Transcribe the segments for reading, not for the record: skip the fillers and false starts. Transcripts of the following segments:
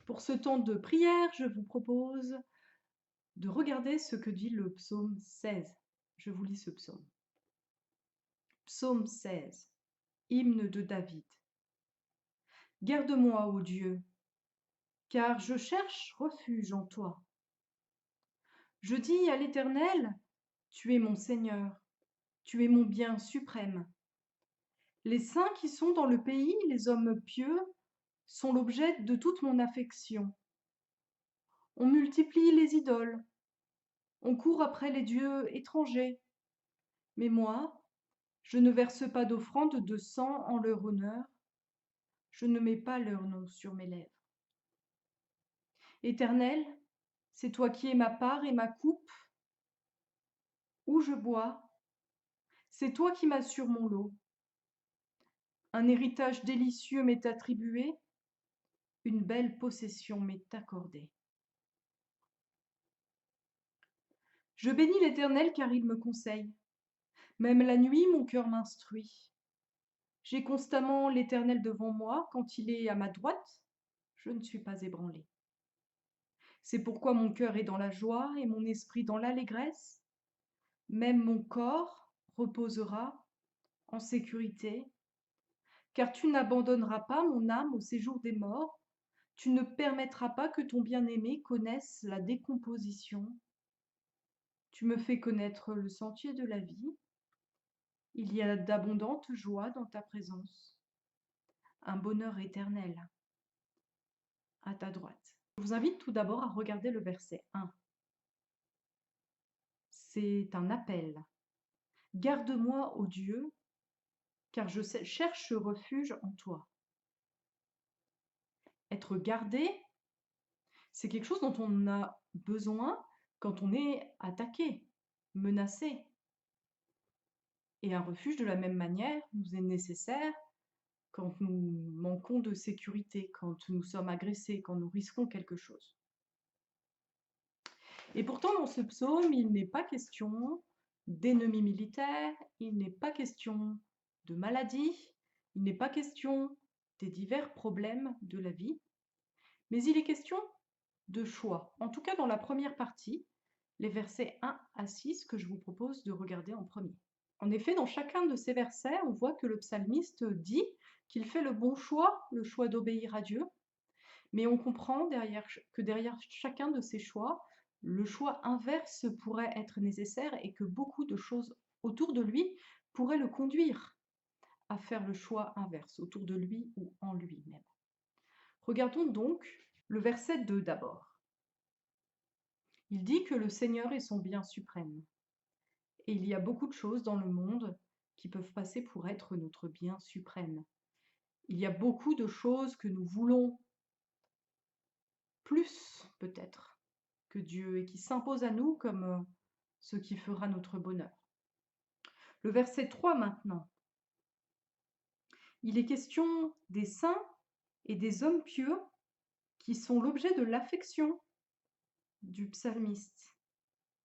Pour ce temps de prière, je vous propose de regarder ce que dit le psaume 16. Je vous lis ce psaume. Psaume 16, hymne de David. Garde-moi, ô Dieu, car je cherche refuge en toi. Je dis à l'Éternel, tu es mon Seigneur, tu es mon bien suprême. Les saints qui sont dans le pays, les hommes pieux, sont l'objet de toute mon affection. On multiplie les idoles, on court après les dieux étrangers. Mais moi, je ne verse pas d'offrande de sang en leur honneur, je ne mets pas leur nom sur mes lèvres. Éternel, c'est toi qui es ma part et ma coupe, où je bois, c'est toi qui m'assures mon lot. Un héritage délicieux m'est attribué, une belle possession m'est accordée. Je bénis l'Éternel car il me conseille. Même la nuit, mon cœur m'instruit. J'ai constamment l'Éternel devant moi, quand il est à ma droite, je ne suis pas ébranlée. C'est pourquoi mon cœur est dans la joie et mon esprit dans l'allégresse. Même mon corps reposera en sécurité, car tu n'abandonneras pas mon âme au séjour des morts, tu ne permettras pas que ton bien-aimé connaisse la décomposition. Tu me fais connaître le sentier de la vie. Il y a d'abondantes joies dans ta présence, un bonheur éternel à ta droite. Je vous invite tout d'abord à regarder le verset 1. C'est un appel. Garde-moi, ô Dieu, car je cherche refuge en toi. Être gardé, c'est quelque chose dont on a besoin quand on est attaqué, menacé. Et un refuge, de la même manière, nous est nécessaire quand nous manquons de sécurité, quand nous sommes agressés, quand nous risquons quelque chose. Et pourtant, dans ce psaume, il n'est pas question d'ennemis militaires, il n'est pas question de maladies, il n'est pas question des divers problèmes de la vie, mais il est question de choix. En tout cas, dans la première partie, les versets 1 à 6 que je vous propose de regarder en premier. En effet, dans chacun de ces versets, on voit que le psalmiste dit qu'il fait le bon choix, le choix d'obéir à Dieu, mais on comprend que derrière chacun de ces choix, le choix inverse pourrait être nécessaire et que beaucoup de choses autour de lui pourraient le conduire à faire le choix inverse, autour de lui ou en lui-même. Regardons donc le verset 2 d'abord. Il dit que le Seigneur est son bien suprême. Et il y a beaucoup de choses dans le monde qui peuvent passer pour être notre bien suprême. Il y a beaucoup de choses que nous voulons plus, peut-être, que Dieu et qui s'imposent à nous comme ce qui fera notre bonheur. Le verset 3 maintenant. Il est question des saints et des hommes pieux qui sont l'objet de l'affection du psalmiste.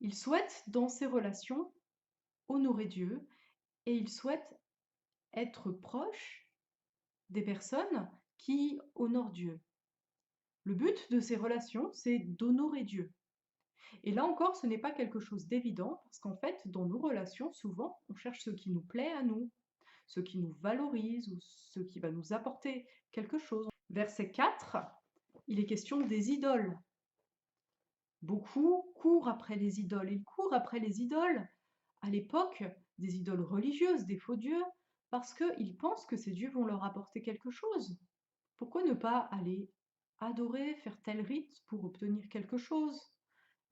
Il souhaite, dans ses relations, honorer Dieu et il souhaite être proche des personnes qui honorent Dieu. Le but de ces relations, c'est d'honorer Dieu. Et là encore, ce n'est pas quelque chose d'évident, parce qu'en fait, dans nos relations, souvent, on cherche ce qui nous plaît à nous, ce qui nous valorise ou ce qui va nous apporter quelque chose. Verset 4, il est question des idoles. Beaucoup courent après les idoles. Ils courent après les idoles, à l'époque, des idoles religieuses, des faux dieux, parce qu'ils pensent que ces dieux vont leur apporter quelque chose. Pourquoi ne pas aller adorer, faire tel rite pour obtenir quelque chose?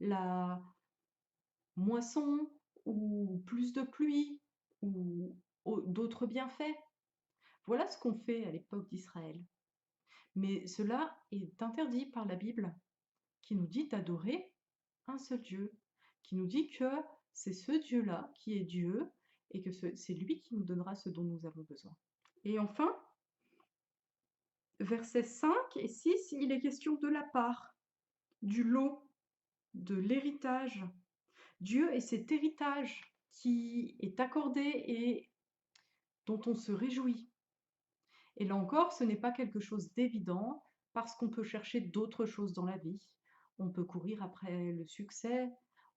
La moisson, ou plus de pluie, ou d'autres bienfaits. Voilà ce qu'on fait à l'époque d'Israël. Mais cela est interdit par la Bible, qui nous dit d'adorer un seul Dieu, qui nous dit que c'est ce Dieu-là qui est Dieu, et que c'est lui qui nous donnera ce dont nous avons besoin. Et enfin, versets 5 et 6, il est question de la part, du lot, de l'héritage. Dieu est cet héritage qui est accordé et dont on se réjouit. Et là encore, ce n'est pas quelque chose d'évident, parce qu'on peut chercher d'autres choses dans la vie. On peut courir après le succès,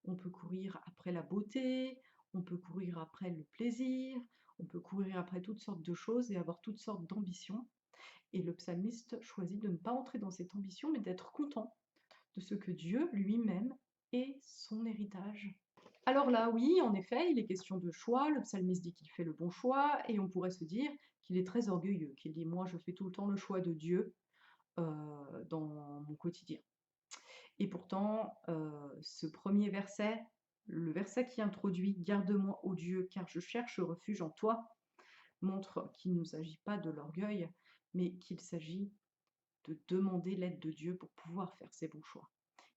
on peut courir après la beauté, on peut courir après le plaisir, on peut courir après toutes sortes de choses et avoir toutes sortes d'ambitions. Et le psalmiste choisit de ne pas entrer dans cette ambition, mais d'être content de ce que Dieu lui-même est son héritage. Alors là, oui, en effet, il est question de choix. Le psalmiste dit qu'il fait le bon choix, et on pourrait se dire qu'il est très orgueilleux, qu'il dit moi je fais tout le temps le choix de Dieu dans mon quotidien. Et pourtant, ce premier verset, le verset qui introduit garde-moi, ô Dieu, car je cherche refuge en toi, montre qu'il ne s'agit pas de l'orgueil, mais qu'il s'agit de demander l'aide de Dieu pour pouvoir faire ses bons choix.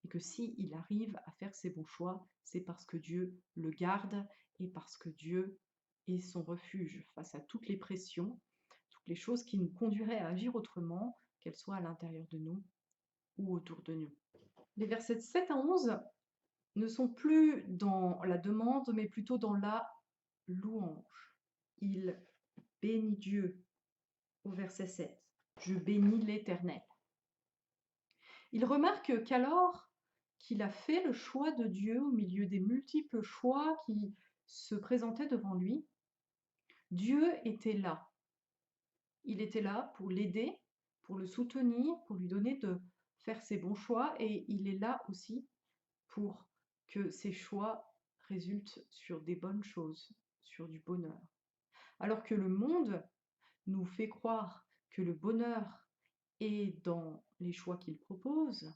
Et que s'il arrive à faire ses bons choix, c'est parce que Dieu le garde et parce que Dieu est son refuge face à toutes les pressions, toutes les choses qui nous conduiraient à agir autrement, qu'elles soient à l'intérieur de nous ou autour de nous. Les versets 7 à 11 ne sont plus dans la demande, mais plutôt dans la louange. Il bénit Dieu au verset 7. Je bénis l'Éternel. Il remarque qu'alors qu'il a fait le choix de Dieu au milieu des multiples choix qui se présentaient devant lui, Dieu était là. Il était là pour l'aider, pour le soutenir, pour lui donner de faire ses bons choix, et il est là aussi pour que ses choix résultent sur des bonnes choses, sur du bonheur. Alors que le monde nous fait croire que le bonheur est dans les choix qu'il propose,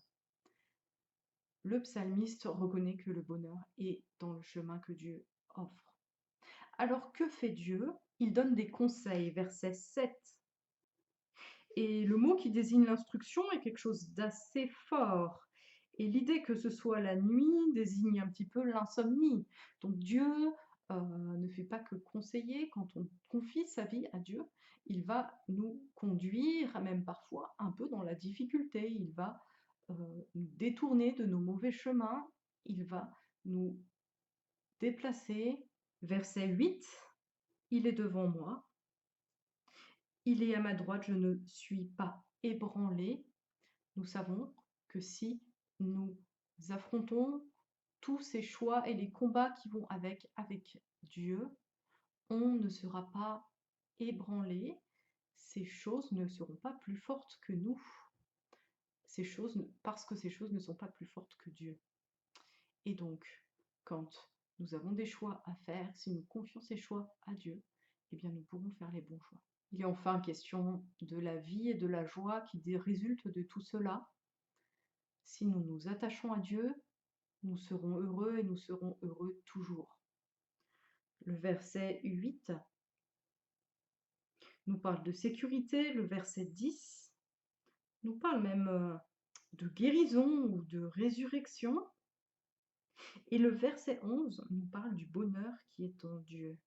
le psalmiste reconnaît que le bonheur est dans le chemin que Dieu offre. Alors que fait Dieu? Il donne des conseils, verset 7. Et le mot qui désigne l'instruction est quelque chose d'assez fort. Et l'idée que ce soit la nuit désigne un petit peu l'insomnie. Donc Dieu ne fait pas que conseiller. Quand on confie sa vie à Dieu, il va nous conduire, même parfois un peu dans la difficulté. Il va nous détourner de nos mauvais chemins. Il va nous déplacer. Verset 8, il est devant moi. Il est à ma droite, je ne suis pas ébranlé. Nous savons que si nous affrontons tous ces choix et les combats qui vont avec Dieu, on ne sera pas ébranlé. Ces choses ne seront pas plus fortes que nous. Parce que ces choses ne sont pas plus fortes que Dieu. Et donc, quand nous avons des choix à faire, si nous confions ces choix à Dieu, eh bien nous pourrons faire les bons choix. Il est enfin question de la vie et de la joie qui résultent de tout cela. Si nous nous attachons à Dieu, nous serons heureux et nous serons heureux toujours. Le verset 8 nous parle de sécurité, le verset 10 nous parle même de guérison ou de résurrection, et le verset 11 nous parle du bonheur qui est en Dieu,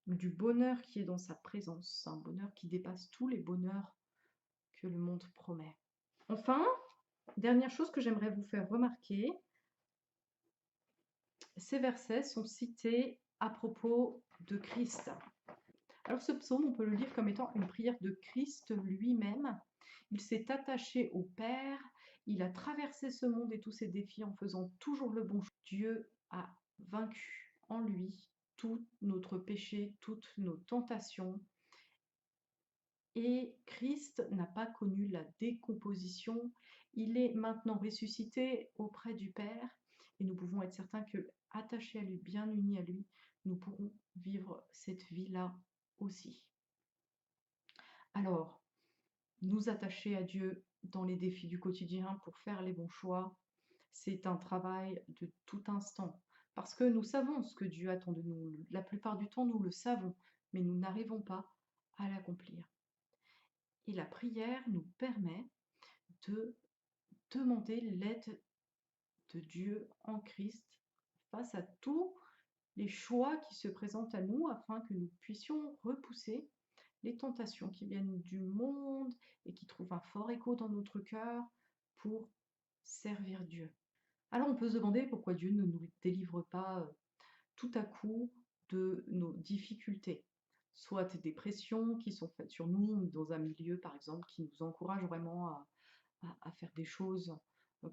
du bonheur qui est dans sa présence, un bonheur qui dépasse tous les bonheurs que le monde promet. Enfin, dernière chose que j'aimerais vous faire remarquer, ces versets sont cités à propos de Christ. Alors ce psaume, on peut le lire comme étant une prière de Christ lui-même. Il s'est attaché au Père, il a traversé ce monde et tous ses défis en faisant toujours le bon choix. Dieu a vaincu en lui tout notre péché, toutes nos tentations. Et Christ n'a pas connu la décomposition. Il est maintenant ressuscité auprès du Père et nous pouvons être certains que, attachés à lui, bien unis à lui, nous pourrons vivre cette vie-là aussi. Alors, nous attacher à Dieu dans les défis du quotidien pour faire les bons choix, c'est un travail de tout instant. Parce que nous savons ce que Dieu attend de nous. La plupart du temps, nous le savons, mais nous n'arrivons pas à l'accomplir. Et la prière nous permet de demander l'aide de Dieu en Christ face à tous les choix qui se présentent à nous afin que nous puissions repousser les tentations qui viennent du monde et qui trouvent un fort écho dans notre cœur pour servir Dieu. Alors on peut se demander pourquoi Dieu ne nous délivre pas tout à coup de nos difficultés. soit des pressions qui sont faites sur nous dans un milieu, par exemple, qui nous encourage vraiment à faire des choses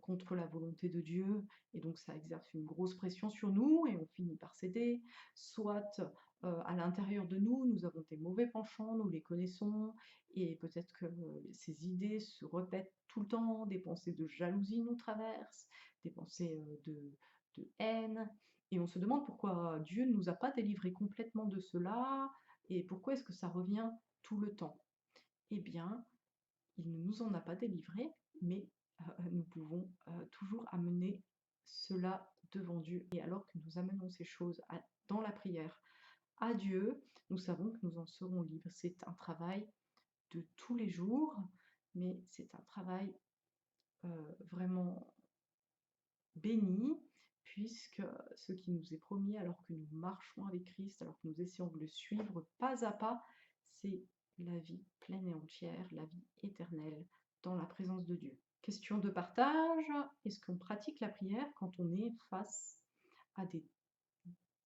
contre la volonté de Dieu, et donc ça exerce une grosse pression sur nous et on finit par céder, soit à l'intérieur de nous, nous avons des mauvais penchants, nous les connaissons, et peut-être que ces idées se répètent tout le temps, des pensées de jalousie nous traversent, des pensées de haine, et on se demande pourquoi Dieu ne nous a pas délivrés complètement de cela, et pourquoi est-ce que ça revient tout le temps? Eh bien, il ne nous en a pas délivrés, mais nous pouvons toujours amener cela devant Dieu. Et alors que nous amenons ces choses dans la prière à Dieu, nous savons que nous en serons libres. C'est un travail de tous les jours, mais c'est un travail vraiment béni, puisque ce qui nous est promis alors que nous marchons avec Christ, alors que nous essayons de le suivre pas à pas, c'est la vie pleine et entière, la vie éternelle dans la présence de Dieu. Question de partage, est-ce qu'on pratique la prière quand on est face à des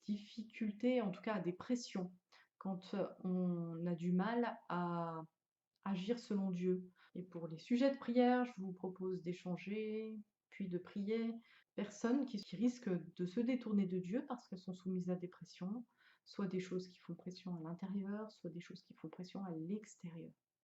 difficultés, en tout cas à des pressions, quand on a du mal à agir selon Dieu? Et pour les sujets de prière, je vous propose d'échanger, puis de prier. Personnes qui risquent de se détourner de Dieu parce qu'elles sont soumises à des pressions, soit des choses qui font pression à l'intérieur, soit des choses qui font pression à l'extérieur.